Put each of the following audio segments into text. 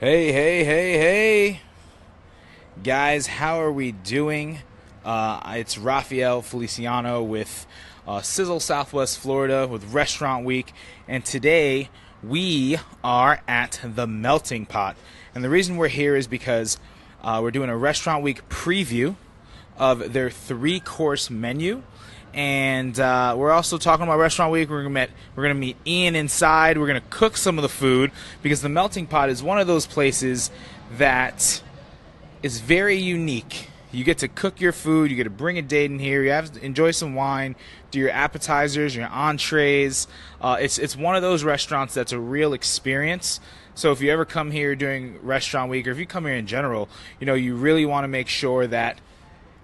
Hey, hey, hey, hey. Guys, how are we doing? It's Rafael Feliciano with Sizzle Southwest Florida with Restaurant Week. And today we are at the Melting Pot. And the reason we're here is because we're doing a Restaurant Week preview of their three-course menu. And we're also talking about Restaurant Week. We're gonna meet Ian inside. We're gonna cook some of the food because the Melting Pot is one of those places that is very unique. You get to cook your food. You get to bring a date in here. You have to enjoy some wine, do your appetizers, your entrees. It's one of those restaurants that's a real experience. So if you ever come here during Restaurant Week, or if you come here in general, you really want to make sure that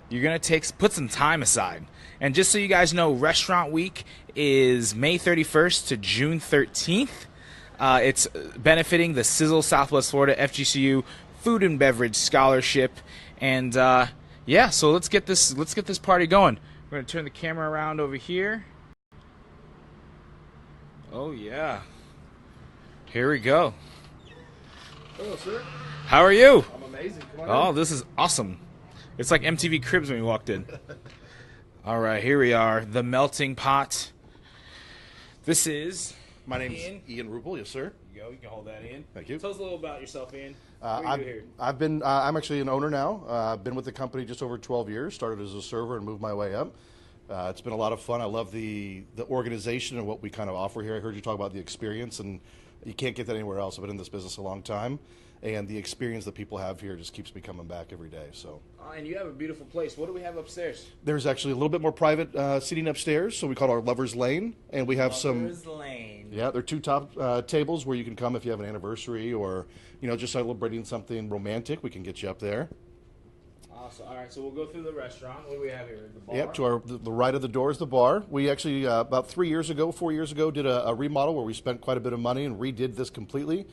you're going to put some time aside. And just so you guys know, Restaurant Week is May 31st to June 13th. It's benefiting the Sizzle Southwest Florida FGCU Food and Beverage Scholarship. And so let's get this party going. We're going to turn the camera around over here. Oh yeah. Here we go. Hello, sir. How are you? I'm amazing. Come on Oh, in. this is awesome. It's like MTV Cribs when we walked in. All right, here we are, the Melting Pot. This is My name's Ian Rupel. Yes, sir. you go. You can hold that, Ian. Thank you. Tell us a little about yourself, Ian. What do you do here? I'm actually an owner now. I've been with the company just over 12 years. Started as a server and moved my way up. It's been a lot of fun. I love the organization and what we kind of offer here. I heard you talk about the experience, and you can't get that anywhere else. I've been in this business a long time, and the experience that people have here just keeps me coming back every day. So. And you have a beautiful place. What do we have upstairs? There's actually a little bit more private seating upstairs, so we call it our Lover's Lane, and we have Lover's Lane. Yeah, there are two top tables where you can come if you have an anniversary or just celebrating something romantic. We can get you up there. Awesome. All right, so we'll go through the restaurant. What do we have here? The bar? Yep, to the right of the door is the bar. We actually about 4 years ago, did a remodel where we spent quite a bit of money and redid this completely.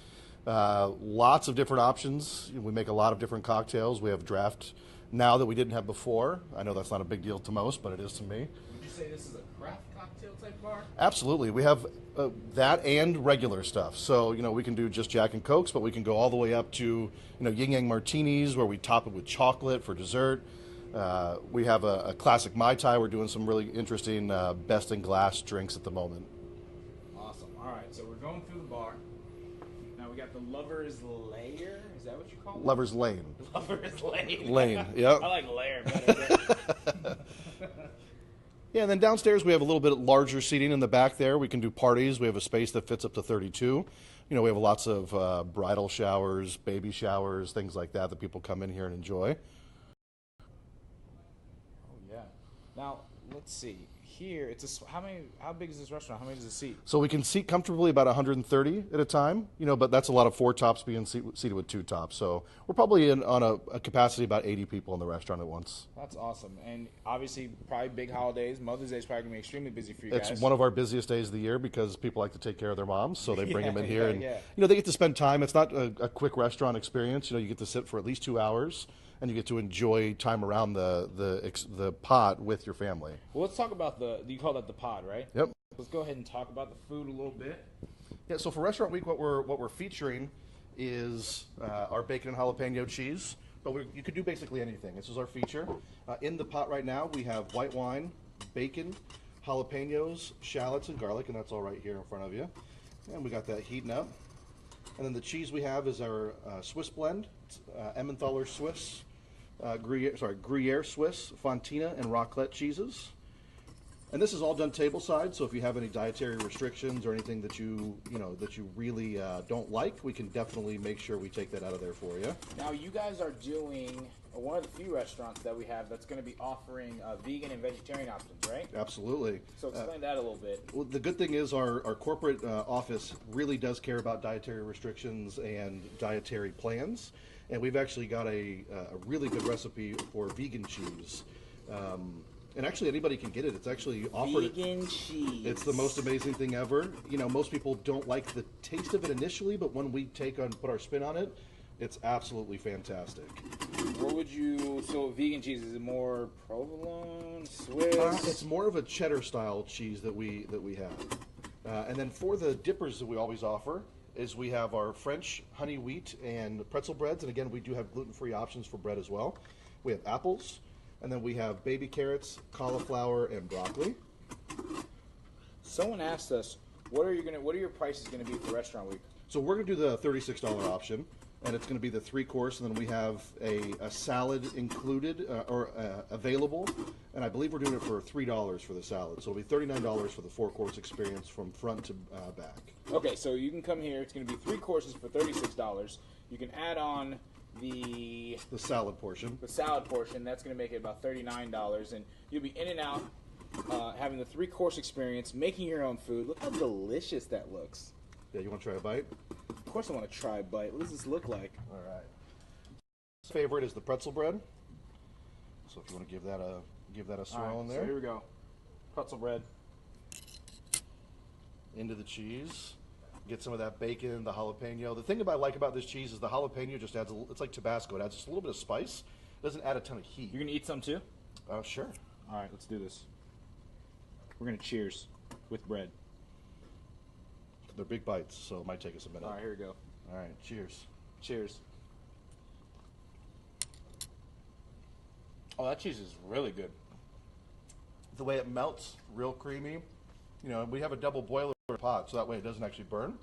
Lots of different options. We make a lot of different cocktails. We have draft now that we didn't have before. I know that's not a big deal to most, but it is to me. Would you say this is a craft cocktail type bar? Absolutely. We have that and regular stuff. So, we can do just Jack and Cokes, but we can go all the way up to, yin yang martinis where we top it with chocolate for dessert. We have a classic Mai Tai. We're doing some really interesting best in glass drinks at the moment. Awesome. All right, so we're going through the bar. Now we got the Lover's Lair. Is that what you call it? Lover's Lane. Lover's Lane. Lane, yep. I like layer better. Yeah, and then downstairs we have a little bit larger seating in the back there. We can do parties. We have a space that fits up to 32. We have lots of bridal showers, baby showers, things like that people come in here and enjoy. Oh yeah. Now let's see. Here, how big is this restaurant? How many does it seat? So we can seat comfortably about 130 at a time, but that's a lot of 4 tops being seated with 2 tops. So we're probably on a capacity about 80 people in the restaurant at once. That's awesome. And obviously, probably big holidays. Mother's Day is probably going to be extremely busy for you guys. It's one of our busiest days of the year because people like to take care of their moms, so they bring them in here. Yeah. And, they get to spend time. It's not a quick restaurant experience. You get to sit for at least 2 hours, and you get to enjoy time around the pot with your family. Well, let's talk about you call that the pod, right? Yep. Let's go ahead and talk about the food a little bit. Yeah. So for Restaurant Week, what we're featuring is our bacon and jalapeno cheese. But you could do basically anything. This is our feature. In the pot right now, we have white wine, bacon, jalapenos, shallots, and garlic, and that's all right here in front of you. And we got that heating up. And then the cheese we have is our Swiss blend, Emmentaler Swiss, Gruyere Swiss, Fontina, and raclette cheeses. And this is all done table side, so if you have any dietary restrictions or anything that you really don't like, we can definitely make sure we take that out of there for you. Now, you guys are doing one of the few restaurants that we have that's going to be offering vegan and vegetarian options, right? Absolutely. So explain that a little bit. Well, the good thing is our corporate office really does care about dietary restrictions and dietary plans, and we've actually got a really good recipe for vegan cheese. And actually, anybody can get it. It's actually offered. Vegan cheese. It's the most amazing thing ever. Most people don't like the taste of it initially, but when we put our spin on it, it's absolutely fantastic. So vegan cheese, is it more provolone, Swiss? It's more of a cheddar style cheese that we have. And then for the dippers that we always offer, is we have our French honey wheat and pretzel breads, and again, we do have gluten-free options for bread as well. We have apples, and then we have baby carrots, cauliflower, and broccoli. Someone asked us, what are your prices going to be for Restaurant Week? So we're going to do the $36 option, and it's going to be the 3-course, and then we have a salad included or available, and I believe we're doing it for $3 for the salad. So it'll be $39 for the 4-course experience from front to back. Okay, so you can come here. It's going to be 3 courses for $36. You can add on the salad portion. The salad portion, that's going to make it about $39, and you'll be in and out having the 3-course experience, making your own food. Look how delicious that looks. Yeah, you want to try a bite? Of course I want to try a bite. What does this look like? All right. Favorite is the pretzel bread. So if you want to give that a swirl in there. So here we go. Pretzel bread. Into the cheese. Get some of that bacon, the jalapeno. The thing I like about this cheese is the jalapeno just adds, it's like Tabasco. It adds just a little bit of spice. It doesn't add a ton of heat. You're going to eat some too? Sure. All right, let's do this. We're going to cheers with bread. They're big bites, so it might take us a minute. All right, here we go. All right, cheers. Cheers. Oh, that cheese is really good. The way it melts, real creamy. You know, we have a double boiler pot, so that way it doesn't actually burn.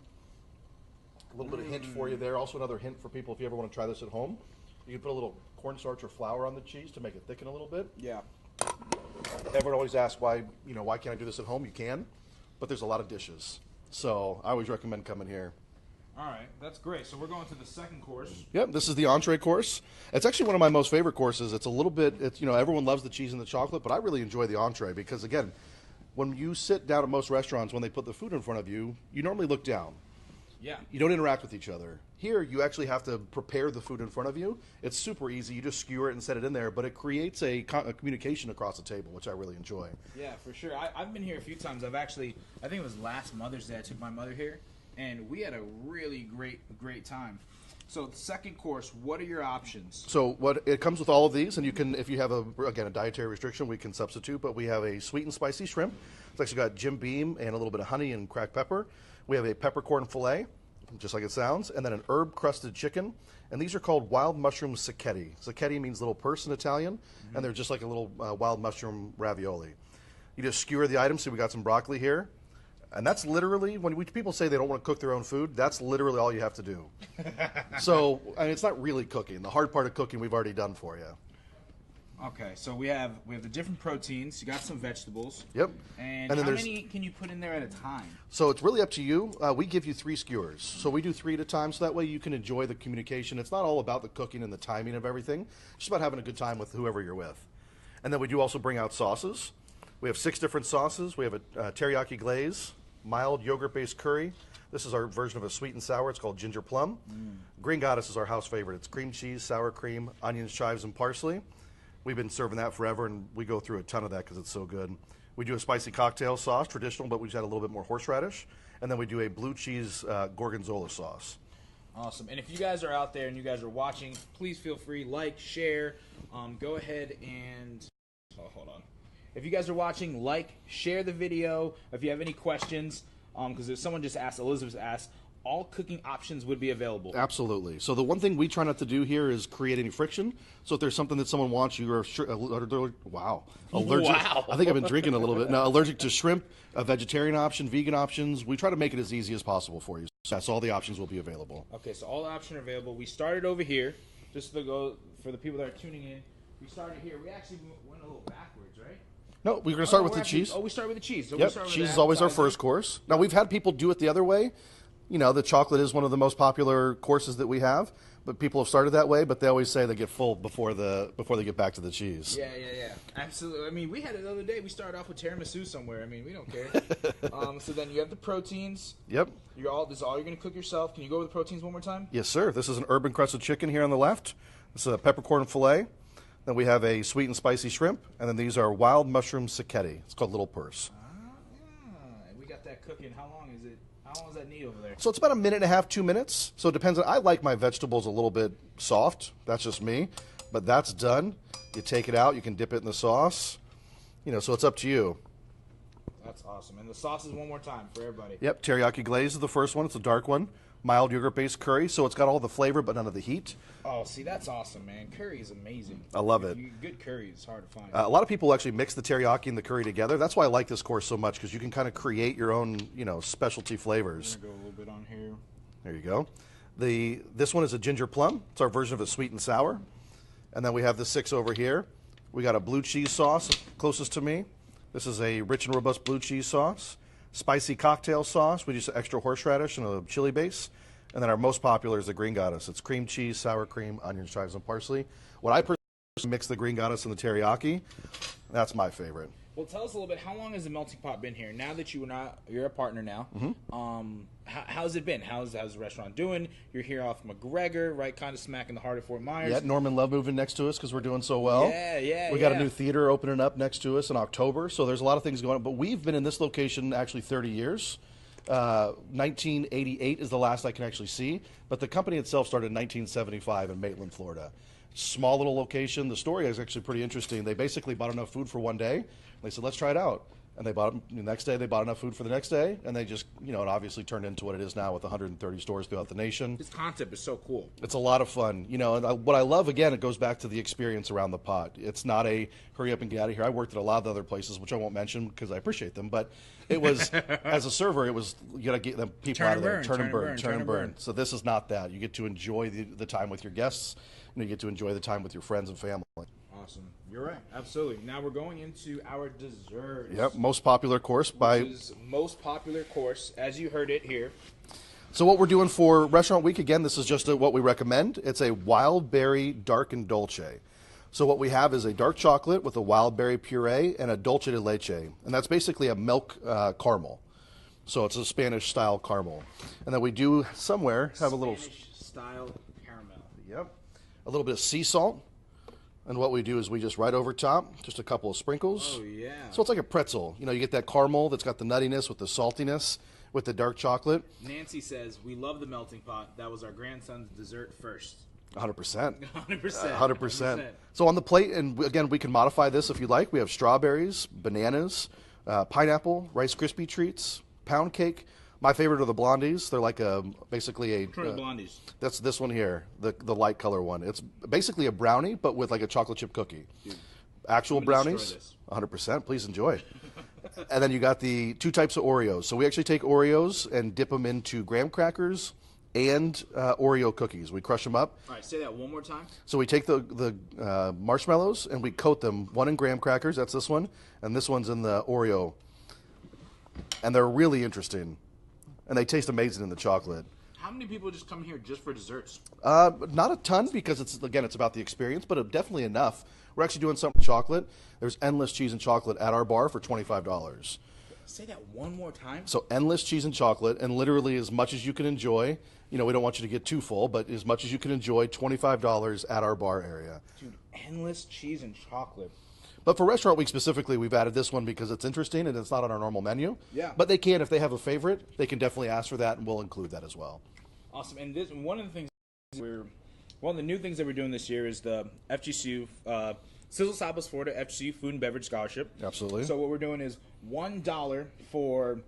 A little bit of hint for you there. Also another hint for people if you ever want to try this at home. You can put a little cornstarch or flour on the cheese to make it thicken a little bit. Yeah. Everyone always asks why can't I do this at home? You can, but there's a lot of dishes. So I always recommend coming here. All right, that's great. So we're going to the 2nd course. Yep, this is the entree course. It's actually one of my most favorite courses. It's a little bit, everyone loves the cheese and the chocolate, but I really enjoy the entree because, again, when you sit down at most restaurants, when they put the food in front of you, you normally look down. Yeah. You don't interact with each other. Here, you actually have to prepare the food in front of you. It's super easy. You just skewer it and set it in there, but it creates a communication across the table, which I really enjoy. Yeah, for sure. I've been here a few times. I think it was last Mother's Day I took my mother here, and we had a really great time. So the 2nd course, what are your options? So it comes with all of these, and you can, if you have a dietary restriction, we can substitute. But we have a sweet and spicy shrimp. It's actually got Jim Beam and a little bit of honey and cracked pepper. We have a peppercorn fillet, just like it sounds, and then an herb crusted chicken. And these are called wild mushroom cicchetti. Cicchetti means little purse in Italian, and they're just like a little wild mushroom ravioli. You just skewer the items. So we got some broccoli here. And that's literally, when people say they don't want to cook their own food, that's literally all you have to do. So, it's not really cooking. The hard part of cooking we've already done for you. Okay, so we have the different proteins. You got some vegetables. Yep. And how many can you put in there at a time? So it's really up to you. We give you 3 skewers. So we do 3 at a time, so that way you can enjoy the communication. It's not all about the cooking and the timing of everything. It's just about having a good time with whoever you're with. And then we do also bring out sauces. We have 6 different sauces. We have a teriyaki glaze, mild yogurt-based curry. This is our version of a sweet and sour. It's called ginger plum. Green Goddess is our house favorite. It's cream cheese, sour cream, onions, chives, and parsley. We've been serving that forever, and we go through a ton of that because it's so good. We do a spicy cocktail sauce, traditional, but we just add a little bit more horseradish. And then we do a blue cheese gorgonzola sauce. Awesome. And if you guys are out there and you guys are watching, please feel free, share. Go ahead and... hold on. If you guys are watching, share the video. If you have any questions, because someone just asked, Elizabeth asked, all cooking options would be available. Absolutely. So the one thing we try not to do here is create any friction. So if there's something that someone wants, you are allergic. Wow. I think I've been drinking a little bit. Now, allergic to shrimp, a vegetarian option, vegan options. We try to make it as easy as possible for you. So that's all the options will be available. Okay, so all the options are available. We started over here, just to go for the people that are tuning in. We started here. We actually went a little backwards, right? No, we're going to start with the cheese. We start with the cheese. So yep, cheese is always our first course. Now, we've had people do it the other way. The chocolate is one of the most popular courses that we have, but people have started that way, but they always say they get full before they get back to the cheese. Yeah. Absolutely. I mean, we had it the other day. We started off with tiramisu somewhere. I mean, we don't care. So then you have the proteins. Yep. This is all you're going to cook yourself. Can you go over the proteins one more time? Yes, sir. This is an urban crusted chicken here on the left. This is a peppercorn fillet. Then we have a sweet and spicy shrimp, and then these are wild mushroom cicchetti. It's called Little Purse. We got that cooking. How long is it? How long does that need over there? So it's about 1.5 minutes, 2 minutes. So it depends on, I like my vegetables a little bit soft. That's just me. But that's done. You take it out. You can dip it in the sauce. So it's up to you. That's awesome. And the sauces one more time for everybody. Yep. Teriyaki glaze is the first one. It's a dark one. mild yogurt-based curry, so it's got all the flavor but none of the heat. Oh, see, that's awesome, man. Curry is amazing. I love it. Good curry is hard to find. A lot of people actually mix the teriyaki and the curry together. That's why I like this course so much, because you can kind of create your own, specialty flavors. I'm gonna go a little bit on here. There you go. This one is a ginger plum. It's our version of a sweet and sour. And then we have the 6 over here. We got a blue cheese sauce closest to me. This is a rich and robust blue cheese sauce. Spicy cocktail sauce. We use extra horseradish and a chili base. And then our most popular is the green goddess. It's cream cheese, sour cream, onions, chives, and parsley. What I personally mix the green goddess and the teriyaki. That's my favorite. Well, tell us a little bit. How long has the melting pot been here? Now that you're a partner now. How's it been? How's the restaurant doing? You're here off McGregor, right? Kind of smack in the heart of Fort Myers. Yeah, Norman Love moving next to us because we're doing so well. We got a new theater opening up next to us in October, so there's a lot of things going on. But we've been in this location actually 30 years. 1988 is the last I can actually see, but the company itself started in 1975 in Maitland, Florida. Small little location. The story is actually pretty interesting. They basically bought enough food for one day. They said, let's try it out. And they bought the next day. They bought enough food for the next day, and they just, it obviously turned into what it is now with 130 stores throughout the nation. This concept is so cool. It's a lot of fun, And what I love, again, it goes back to the experience around the pot. It's not a hurry up and get out of here. I worked at a lot of other places, which I won't mention because I appreciate them. But it was, as a server, it was you got to get the people out of there, turn and burn. So this is not that. You get to enjoy the time with your guests. You get to enjoy the time with your friends and family. Awesome. You're right. Absolutely. Now we're going into our desserts. Yep. Most popular course most popular course, as you heard it here. So what we're doing for Restaurant Week, again, this is just what we recommend. It's a wild berry dark and dolce. So what we have is a dark chocolate with a wild berry puree and a dulce de leche. And that's basically a milk caramel. So it's a Spanish-style caramel. And then we do somewhere have a little... Spanish-style caramel. Yep. A little bit of sea salt. And what we do is we just right over top, just a couple of sprinkles. Oh, yeah. So it's like a pretzel. You get that caramel that's got the nuttiness with the saltiness with the dark chocolate. Nancy says, we love the melting pot. That was our grandson's dessert first. 100%. 100%. 100%. So on the plate, and again, we can modify this if you like. We have strawberries, bananas, pineapple, Rice Krispie treats, pound cake. My favorite are the blondies. They're like basically a... blondies. That's this one here, the light color one. It's basically a brownie, but with like a chocolate chip cookie. Dude, actual brownies, 100%. Please enjoy. And then you got the 2 types of Oreos. So we actually take Oreos and dip them into graham crackers and Oreo cookies. We crush them up. All right, say that one more time. So we take the marshmallows and we coat them, one in graham crackers, that's this one, and this one's in the Oreo. And they're really interesting. And they taste amazing in the chocolate. How many people just come here just for desserts? Not a ton because it's about the experience, but definitely enough. We're actually doing something with chocolate. There's endless cheese and chocolate at our bar for $25. Say that one more time. So endless cheese and chocolate, and literally as much as you can enjoy. We don't want you to get too full, but as much as you can enjoy, $25 at our bar area. Dude, endless cheese and chocolate. But for Restaurant Week specifically, we've added this one because it's interesting and it's not on our normal menu. Yeah. But they can, if they have a favorite, they can definitely ask for that, and we'll include that as well. Awesome. And one of the new things that we're doing this year is the FGCU Sizzle Southwest Florida FGCU Food and Beverage Scholarship. Absolutely. So what we're doing is $1 for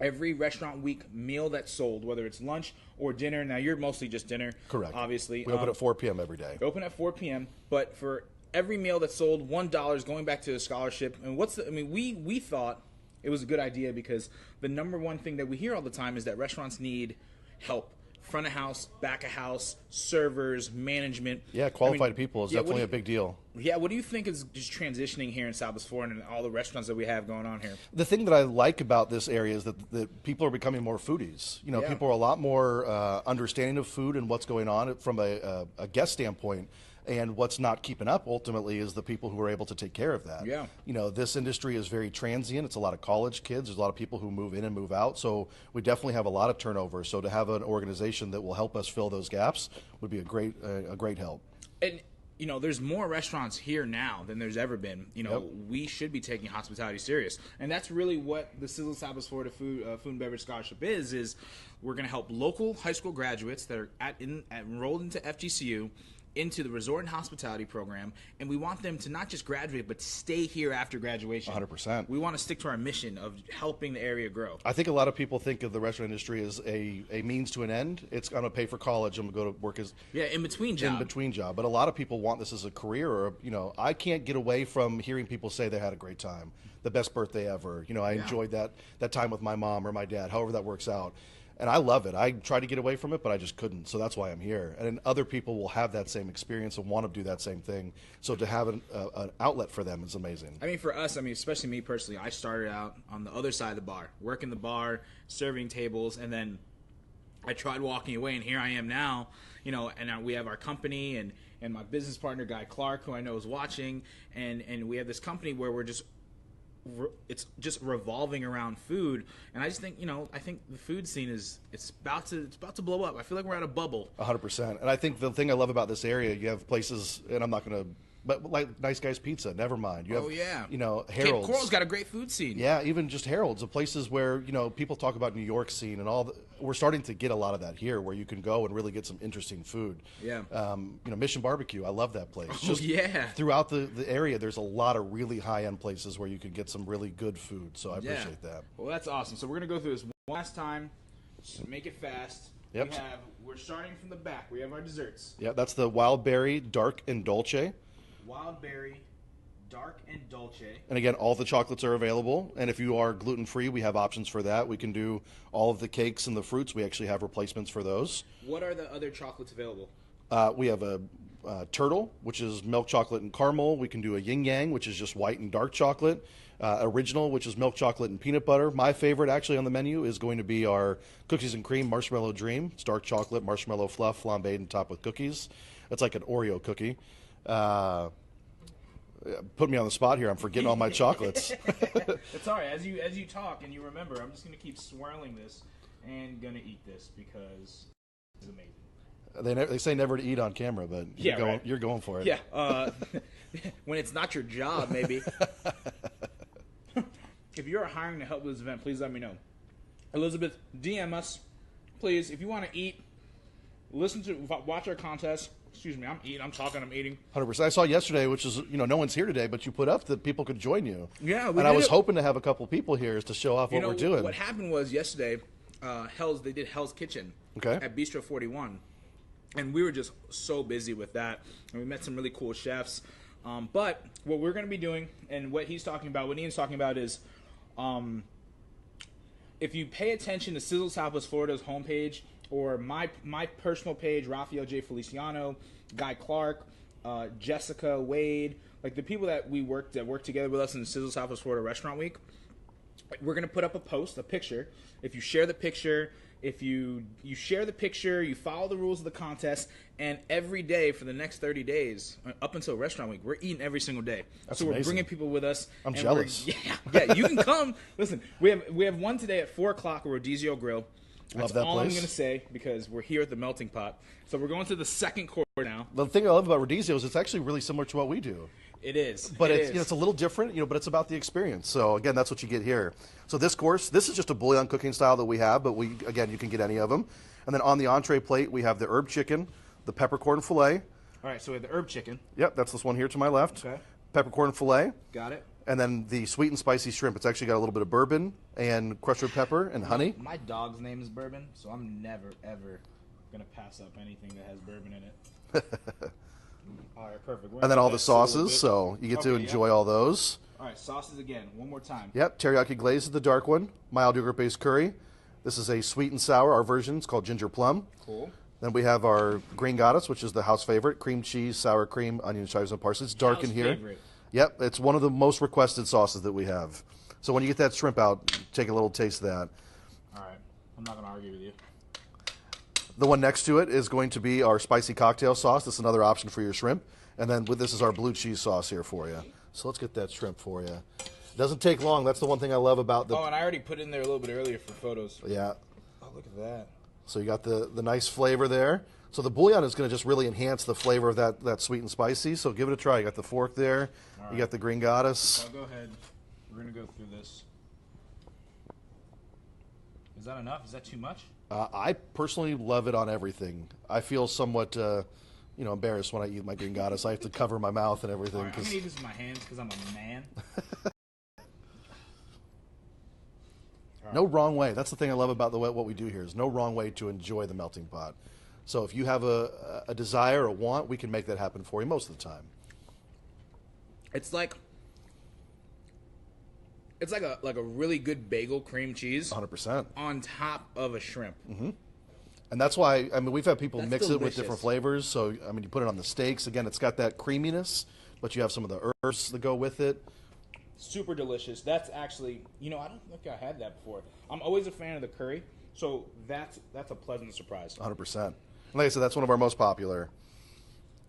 every Restaurant Week meal that's sold, whether it's lunch or dinner. Now you're mostly just dinner. Correct. Obviously. We open at 4 p.m. every day. Open at 4 p.m. But for every meal that's sold, $1 going back to the scholarship. And we thought it was a good idea because the number one thing that we hear all the time is that restaurants need help. Front of house, back of house, servers, management. Yeah, qualified people is definitely a big deal. Yeah, what do you think is just transitioning here in Southwest Florida and all the restaurants that we have going on here? The thing that I like about this area is that people are becoming more foodies. People are a lot more understanding of food and what's going on from a guest standpoint. And what's not keeping up ultimately is the people who are able to take care of that. Yeah. This industry is very transient. It's a lot of college kids. There's a lot of people who move in and move out. So we definitely have a lot of turnover. So to have an organization that will help us fill those gaps would be a great help. And there's more restaurants here now than there's ever been. Yep. We should be taking hospitality serious, and that's really what the Sizzle Southwest Florida Food and Beverage Scholarship is we're going to help local high school graduates that are enrolled into FGCU into the resort and hospitality program, and we want them to not just graduate but stay here after graduation. 100%. We want to stick to our mission of helping the area grow. I think a lot of people think of the restaurant industry as a means to an end. It's going to pay for college. I'm going to go to work as in between job. But a lot of people want this as a career, or I can't get away from hearing people say they had a great time, the best birthday ever. I enjoyed that time with my mom or my dad, however that works out. And I love it. I tried to get away from it, but I just couldn't. So that's why I'm here. And then other people will have that same experience and want to do that same thing. So to have an outlet for them is amazing. I mean, for us, especially me personally, I started out on the other side of the bar, working the bar, serving tables, and then I tried walking away, and here I am now. And now we have our company and my business partner, Guy Clark, who I know is watching, and we have this company where it's just revolving around food, and I just think I think the food scene it's about to blow up. I feel like we're at a bubble. 100%. And I think the thing I love about this area, you have places, and I'm not going to, but like Nice Guys Pizza, never mind. You have, Harold's. Cape Coral's got a great food scene. Yeah, even just Harold's, the places where people talk about New York scene and all. We're starting to get a lot of that here, where you can go and really get some interesting food. Yeah. Mission Barbecue, I love that place. Throughout the area, there's a lot of really high-end places where you can get some really good food. So I appreciate that. Well, that's awesome. So we're gonna go through this one last time. Just make it fast. Yep. We're starting from the back. We have our desserts. Yeah, that's the Wild Berry Dark and Dolce. Wild Berry Dark and Dolce. And again, all the chocolates are available. And if you are gluten-free, we have options for that. We can do all of the cakes and the fruits. We actually have replacements for those. What are the other chocolates available? We have a turtle, which is milk chocolate and caramel. We can do a yin yang, which is just white and dark chocolate. Original, which is milk chocolate and peanut butter. My favorite, actually, on the menu is going to be our cookies and cream marshmallow dream. It's dark chocolate, marshmallow fluff, flambéed and topped with cookies. It's like an Oreo cookie. Put me on the spot here. I'm forgetting all my chocolates. It's all right. As you talk and you remember, I'm just going to keep swirling this and going to eat this because it's amazing. They say never to eat on camera, but you're going for it. Yeah. When it's not your job, maybe. If you're hiring to help with this event, please let me know. Elizabeth, DM us, please. If you want to eat, watch our contest. Excuse me, I'm eating. 100%. I saw yesterday, which is, no one's here today, but you put up that people could join you. Yeah, and I was hoping to have a couple people here to show off what we're doing. What happened was yesterday, they did Hell's Kitchen at Bistro 41, and we were just so busy with that, and we met some really cool chefs. But what we're going to be doing, and what Ian's talking about is, if you pay attention to Sizzle Southwest Florida's homepage, or my personal page, Rafael J. Feliciano, Guy Clark, Jessica Wade, like the people that work together with us in the Sizzle Southwest Florida Restaurant Week, we're going to put up a picture. If you share the picture, you follow the rules of the contest, and every day for the next 30 days, up until Restaurant Week, we're eating every single day. That's amazing. We're bringing people with us. I'm jealous. Yeah, you can come. Listen, we have one today at 4 o'clock at Rodizio Grill. That's all place. I'm going to say because we're here at the Melting Pot. So we're going to the second course now. The thing I love about Rodizio is it's actually really similar to what we do. It is. But it's a little different, but it's about the experience. So, again, that's what you get here. So this course, this is just a bouillon cooking style that we have, but you can get any of them. And then on the entree plate, we have the herb chicken, the peppercorn filet. All right, so we have the herb chicken. Yep, that's this one here to my left. Okay. Peppercorn filet. Got it. And then the sweet and spicy shrimp. It's actually got a little bit of bourbon and crushed red pepper and honey. My dog's name is Bourbon, so I'm never, ever going to pass up anything that has bourbon in it. All right, perfect. And then all the sauces, so you get to enjoy all those. All right, sauces again, one more time. Yep, teriyaki glaze is the dark one. Mild yogurt-based curry. This is a sweet and sour. Our version is called ginger plum. Cool. Then we have our green goddess, which is the house favorite. Cream cheese, sour cream, onion, chives, and parsley. It's dark in here. Favorite. Yep, it's one of the most requested sauces that we have. So when you get that shrimp out, take a little taste of that. All right, I'm not going to argue with you. The one next to it is going to be our spicy cocktail sauce. That's another option for your shrimp. And then this is our blue cheese sauce here for you. So let's get that shrimp for you. It doesn't take long. That's the one thing I love about the... Oh, and I already put it in there a little bit earlier for photos. Yeah. Oh, look at that. So you got the nice flavor there. So the bouillon is going to just really enhance the flavor of that sweet and spicy. So give it a try. You got the fork there. Right. You got the green goddess. I'll go ahead. We're going to go through this. Is that enough? Is that too much? I personally love it on everything. I feel somewhat, embarrassed when I eat my green goddess. I have to cover my mouth and everything. All right, I'm going to eat this with my hands because I'm a man. No wrong way. That's the thing I love about what we do here is no wrong way to enjoy the melting pot. So if you have a desire, a want, we can make that happen for you most of the time. It's like a really good bagel cream cheese 100%. on top of a shrimp. Mm-hmm. And that's why, we've had people That's mix delicious. it with different flavors. So, you put it on the steaks. Again, it's got that creaminess, but you have some of the herbs that go with it. Super delicious. That's actually, I don't think I had that before. I'm always a fan of the curry, so that's a pleasant surprise. 100%. And like I said, that's one of our most popular.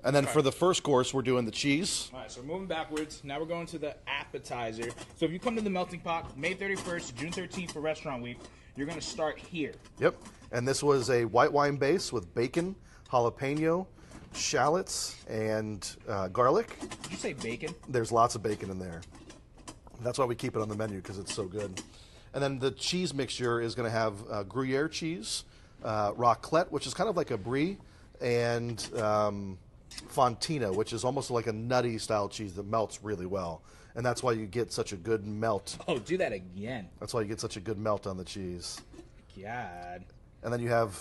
And then for the first course, we're doing the cheese. All right, so we're moving backwards. Now we're going to the appetizer. So if you come to the Melting Pot, May 31st to June 13th for Restaurant Week, you're going to start here. Yep. And this was a white wine base with bacon, jalapeno, shallots, and garlic. Did you say bacon? There's lots of bacon in there. That's why we keep it on the menu, because it's so good. And then the cheese mixture is going to have Gruyere cheese, raclette, which is kind of like a brie, and fontina, which is almost like a nutty style cheese that melts really well. And that's why you get such a good melt. Oh, do that again. That's why you get such a good melt on the cheese. God. And then you have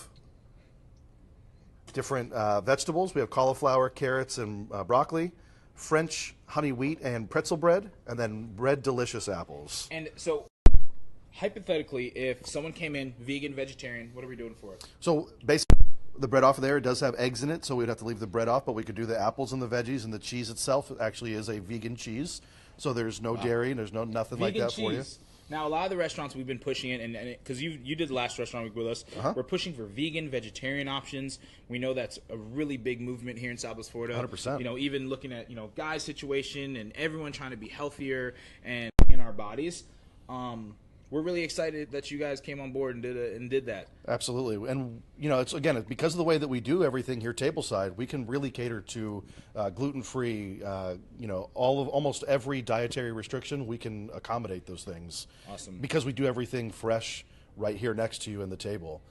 different vegetables. We have cauliflower, carrots, and broccoli, French honey wheat and pretzel bread, and then red delicious apples. And so, hypothetically, if someone came in, vegan, vegetarian, what are we doing for it? So basically, the bread off of there, it does have eggs in it, so we'd have to leave the bread off, but we could do the apples and the veggies, and the cheese itself actually is a vegan cheese. So there's no dairy, and there's nothing like that for you. Now, a lot of the restaurants we've been pushing it, and because you did the last Restaurant Week with us, we're pushing for vegan, vegetarian options. We know that's a really big movement here in Southwest Florida. 100%. Even looking at guys' situation and everyone trying to be healthier and in our bodies. We're really excited that you guys came on board and did that. Absolutely. And, it's because of the way that we do everything here tableside, we can really cater to gluten-free, almost every dietary restriction, we can accommodate those things. Awesome. Because we do everything fresh right here next to you in the table.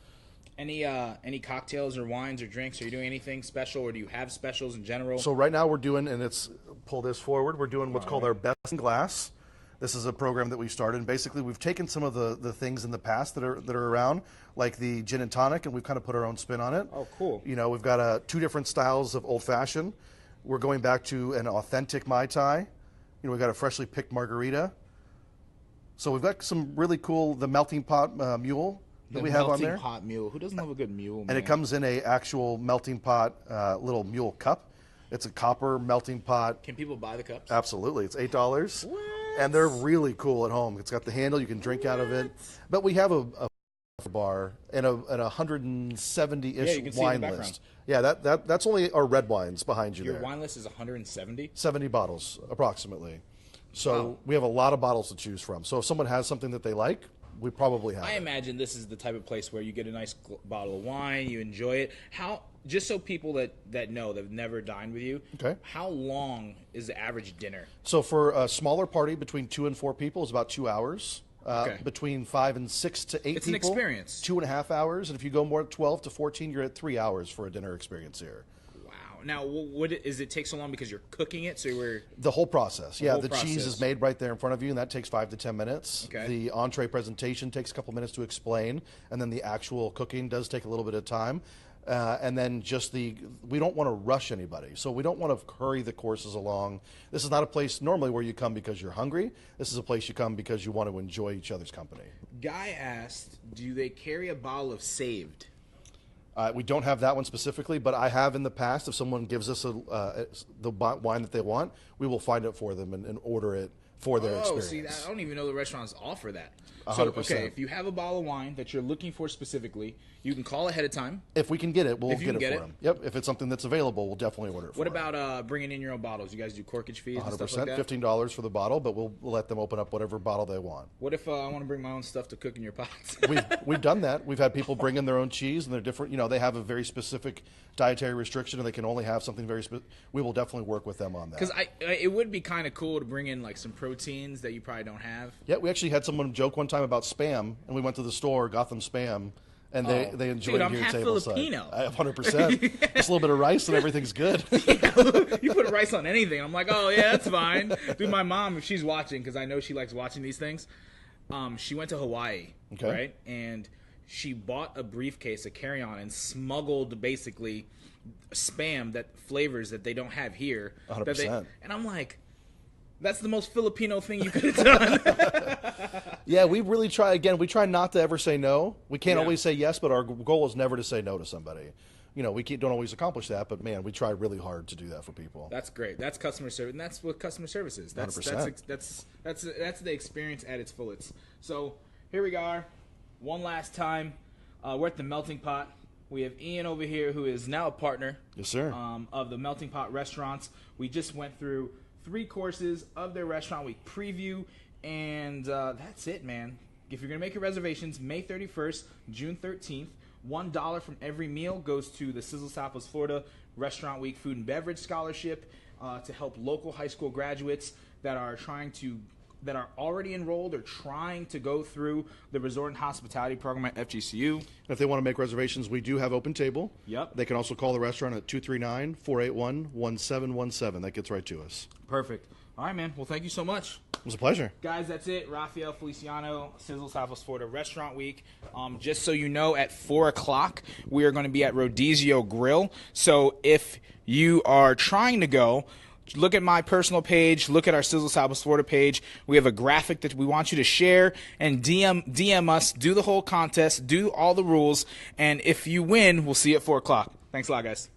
Any cocktails or wines or drinks? Are you doing anything special, or do you have specials in general? So right now we're doing, and pull this forward, we're doing what's called our Best in Glass. This is a program that we started, and basically we've taken some of the things in the past that are around, like the gin and tonic, and we've kind of put our own spin on it. Oh, cool. We've got 2 different styles of Old Fashioned. We're going back to an authentic Mai Tai. We've got a freshly picked margarita. So we've got some really cool, the Melting Pot Mule that we have on there. Melting Pot Mule. Who doesn't love a good mule, man? And it comes in a actual Melting Pot little mule cup. It's a copper melting pot. Can people buy the cups? Absolutely. It's $8. What? And they're really cool at home. It's got the handle. You can drink out of it. But we have a bar and a 170-ish wine list. Yeah, that's only our red wines behind you there. Your wine list is 170? 70 bottles, approximately. So Wow. we have a lot of bottles to choose from. So if someone has something that they like, we probably have I it. imagine this is the type of place where you get a nice bottle of wine, you enjoy it. Just so people that know, that have never dined with you, Okay. how long is the average dinner? So for a smaller party, between 2 and 4 people, is about 2 hours. Okay. Between 5 and 6 to 8 It's an people, experience. 2.5 hours. And if you go more 12 to 14, you're at 3 hours for a dinner experience here. Wow. Now, what is it take so long because you're cooking it? So we're The whole process. Yeah, whole the cheese process. is made right there in front of you, and that takes 5 to 10 minutes. Okay. The entree presentation takes a couple minutes to explain, and then the actual cooking does take a little bit of time. And then we don't want to rush anybody. So we don't want to hurry the courses along. This is not a place normally where you come because you're hungry. This is a place you come because you want to enjoy each other's company. Guy asked, do they carry a bottle of Saved? We don't have that one specifically, but I have in the past. If someone gives us the wine that they want, we will find it for them and order it for their experience. See, I don't even know the restaurants offer that. 100%. So, okay, if you have a bottle of wine that you're looking for specifically, you can call ahead of time. If we can get it, we'll If you get can it get for it. them. Yep. If it's something that's available, we'll definitely order it for What them. about bringing in your own bottles? You guys do corkage fees and 100%, stuff like that? $15 for the bottle, but we'll let them open up whatever bottle they want. What if I want to bring my own stuff to cook in your pots? We've done that. We've had people bring in their own cheese, and they're different. They have a very specific dietary restriction, and they can only have something very specific. We will definitely work with them on that. Because it would be kind of cool to bring in like some proteins that you probably don't have. Yeah, we actually had someone joke one time about Spam, and we went to the store, got them Spam, and they enjoy dude, it I'm here half tableside. Filipino. 100%. Just a little bit of rice and everything's good. You put rice on anything. I'm like, oh, yeah, that's fine. Dude, my mom, if she's watching, because I know she likes watching these things, she went to Hawaii, right? And she bought a briefcase of carry-on and smuggled, basically, Spam that flavors that they don't have here. 100%. And I'm like, that's the most Filipino thing you could have done. Yeah, we really try. Again, we try not to ever say no. We can't always say yes, but our goal is never to say no to somebody. You know, we don't always accomplish that, but man, we try really hard to do that for people. That's great. That's customer service, and that's what customer service is. That's 100%. That's the experience at its fullest. So here we are, one last time. We're at the Melting Pot. We have Ian over here, who is now a partner. Yes, sir. Of the Melting Pot restaurants. We just went through 3 courses of their restaurant week preview, and that's it, man. If you're gonna make your reservations, May 31st, June 13th. $1 from every meal goes to the Sizzle SWFL Florida Restaurant Week Food and Beverage Scholarship to help local high school graduates that are already enrolled or trying to go through the Resort and Hospitality Program at FGCU. If they want to make reservations, we do have open table. Yep. They can also call the restaurant at 239-481-1717. That gets right to us. Perfect. All right, man. Well, thank you so much. It was a pleasure. Guys, that's it. Rafael Feliciano, Sizzle SWFL Florida Restaurant Week. Just so you know, at 4 o'clock, we are going to be at Rodizio Grill. So if you are trying to go, look at my personal page. Look at our Sizzle SWFL Florida page. We have a graphic that we want you to share and DM us. Do the whole contest. Do all the rules. And if you win, we'll see you at 4 o'clock. Thanks a lot, guys.